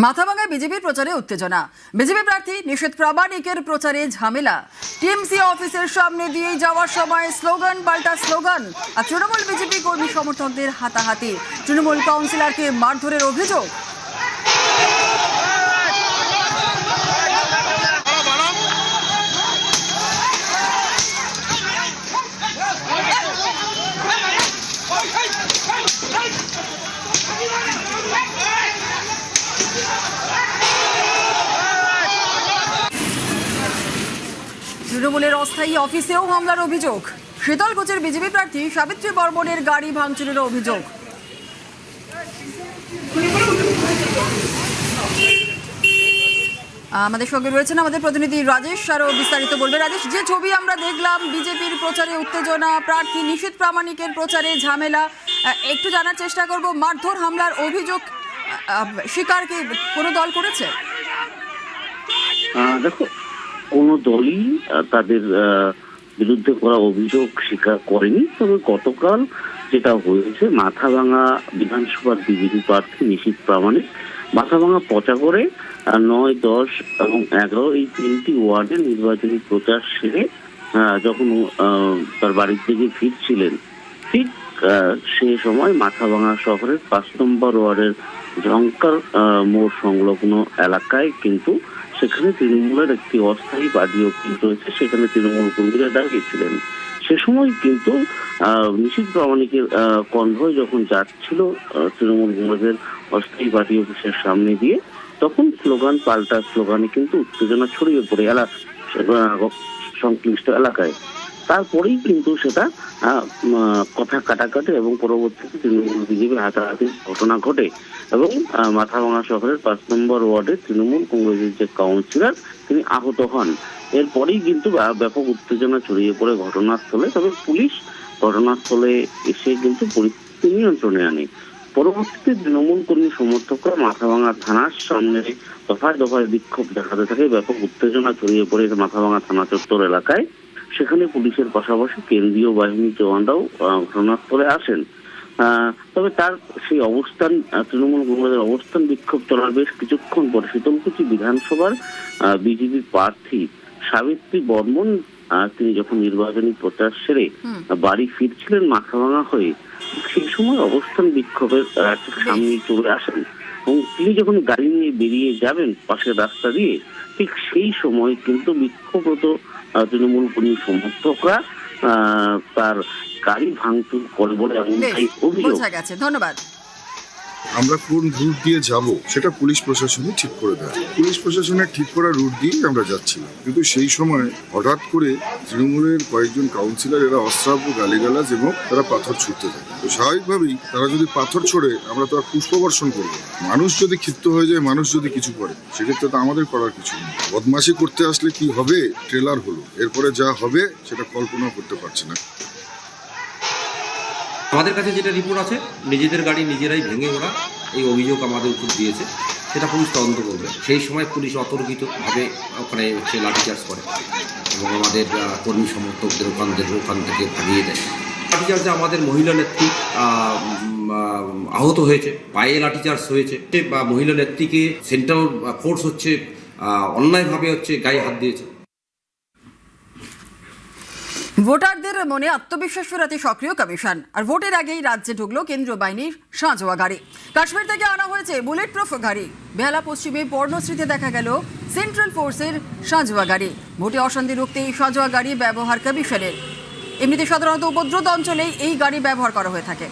মাথাভাঙায় বিজেপির প্রচারে উত্তেজনা। বিজেপি প্রার্থী নিশীথ প্রামাণিকের প্রচারে ঝামেলা। টিএমসি অফিসের সামনে দিয়ে যাওয়ার সময় স্লোগান পাল্টা স্লোগান আর তৃণমূল বিজেপি কর্মী সমর্থকদের হাতাহাতি। তৃণমূল কাউন্সিলরকে মারধরের অভিযোগ। তৃণমূলের অস্থায়ী অফিসেও হামলার অভিযোগ। শীতলকুচির বিজেপি প্রার্থী সাবিত্রী বর্মনের গাড়ি ভাঙচুরের অভিযোগ। আমাদের সঙ্গে রয়েছেন আমাদের প্রতিনিধি রাজেশ, আরো বিস্তারিত বলবে। রাজেশ, যে ছবি আমরা দেখলাম, বিজেপির প্রচারে উত্তেজনা, প্রার্থী নিশীথ প্রামাণিকের প্রচারে ঝামেলা, একটু জানার চেষ্টা করব, মারধর হামলার অভিযোগ স্বীকার কি কোনো দল করেছে? দেখো, কোন দলই তাদের বিরুদ্ধে করা অভিযোগ স্বীকার করেনি। তবে গতকাল যেটা হয়েছে, মাথাভাঙা বিধানসভার বিজেপি প্রার্থী নিশীথ প্রামাণিক মাথাভাঙা পচাগড়ে 9, 10 এবং 11 এই 3টি ওয়ার্ডে নির্বাচনী প্রচার সেরে যখন তার বাড়ির থেকে ফিরছিলেন, ঠিক সে সময় মাথাভাঙা শহরের 5 নম্বর ওয়ার্ডের ঝঙ্কার মোড় সংলগ্ন এলাকায় কিন্তু সেখানে তৃণমূলের একটি অস্থায়ী পার্টি অফিস রয়েছে, সেখানে তৃণমূল কর্মীরা দাঁড়িয়েছিলেন। সে সময় কিন্তু নিশীথ প্রামাণিকের কনভয় যখন যাচ্ছিল তৃণমূল কংগ্রেসের অস্থায়ী পার্টি অফিসের সামনে দিয়ে, তখন স্লোগান পাল্টা স্লোগানে কিন্তু উত্তেজনা ছড়িয়ে পড়ে সংশ্লিষ্ট এলাকায়। তারপরেই কিন্তু সেটা কথা কাটাকাটি এবং পরবর্তীতে তৃণমূল বিজেপি হাতাহাতির ঘটনা ঘটে এবং মাথাভাঙা শহরের 5 নম্বর ওয়ার্ডে তৃণমূল কংগ্রেসের যে কাউন্সিলর তিনি আহত হন। এরপরেই কিন্তু ব্যাপক উত্তেজনা ছড়িয়ে পড়ে ঘটনাস্থলে। তবে পুলিশ ঘটনাস্থলে এসে কিন্তু পরিস্থিতি নিয়ন্ত্রণে আনে। পরবর্তীতে তৃণমূল কর্মী সমর্থকরা মাথাভাঙা থানার সামনে দফায় দফায় বিক্ষোভ দেখাতে থাকে। ব্যাপক উত্তেজনা ছড়িয়ে পড়ে মাথাভাঙা থানা চত্বর এলাকায়। সেখানে পুলিশের পাশাপাশি কেন্দ্রীয় বাহিনীর জওয়ানরাও ঘটনাস্থলে আসেন। তবে তার সেই অবস্থান, তৃণমূল কংগ্রেসের অবস্থান বিক্ষোভ চলার বেশ কিছুক্ষণ পরে শীতলকুচি বিধানসভার বিজেপি প্রার্থী সাবিত্রী বর্মন তিনি যখন নির্বাচনী প্রচার সেরে বাড়ি ফিরছিলেন মাথাভাঙা হয়ে, সেই সময় অবস্থান বিক্ষোভের সামনে চলে আসেন এবং তিনি যখন গাড়ি নিয়ে বেরিয়ে যাবেন পাশের রাস্তা দিয়ে, ঠিক সেই সময় কিন্তু বিক্ষোভরত তৃণমূল কর্মী সমর্থকরা তার গাড়ি ভাঙচুর করে বলে এমনটাই অভিযোগ। ধন্যবাদ। আমরা কোন রুট দিয়ে যাব সেটা পুলিশ প্রশাসনই ঠিক করে দেয়। পুলিশ প্রশাসনের ঠিক করা রুট দিয়ে আমরা যাচ্ছিলাম, কিন্তু সেই সময় হঠাৎ করে তৃণমূলের কয়েকজন কাউন্সিলর এরা অস্ত্রাব্য গালিগালাজ এবং তারা পাথর ছুটতে যায়। তো স্বাভাবিকভাবেই তারা যদি পাথর ছোড়ে, আমরা তো আর পুষ্পবর্ষণ করবো। মানুষ যদি ক্ষিপ্ত হয়ে যায়, মানুষ যদি কিছু করে, সেক্ষেত্রে তো আমাদের করার কিছু নেই। বদমাশি করতে আসলে কি হবে, ট্রেলার হলো, এরপরে যা হবে সেটা কল্পনা করতে পারছি না। আমাদের কাছে যেটা রিপোর্ট আছে, নিজেদের গাড়ি নিজেরাই ভেঙে ওরা এই অভিযোগ আমাদের উপর দিয়েছে, সেটা পুলিশ তদন্ত করবে। সেই সময় পুলিশ অতর্কিতভাবে ওখানে লাঠিচার্জ করে এবং আমাদের কর্মী সমর্থকদের ওখান থেকে ভাগিয়ে দেয়। লাঠিচার্জে আমাদের মহিলা নেত্রী আহত হয়েছে, পায়ে লাঠিচার্জ হয়েছে বা মহিলা নেত্রীকে সেন্ট্রাল ফোর্স অন্যায়ভাবে গায়ে হাত দিয়েছে। ভোটারদের মনে আত্মবিশ্বাস ফেরাতে সক্রিয় কমিশন। আর ভোটের আগেই রাজ্যে ঢুকলো কেন্দ্রীয় বাহিনীর সাঁজোয়া গাড়ি। কাশ্মীর থেকে আনা হয়েছে বুলেট প্রুফ গাড়ি। বেহালা পশ্চিমে পর্ণশ্রীতে দেখা গেল সেন্ট্রাল ফোর্সের সাঁজোয়া গাড়ি। ভোটে অশান্তি রুখতে এই সাঁজোয়া গাড়ি ব্যবহার কমিশনের। এমনিতে সাধারণত উপদ্রুত অঞ্চলেই এই গাড়ি ব্যবহার করা হয়ে থাকে।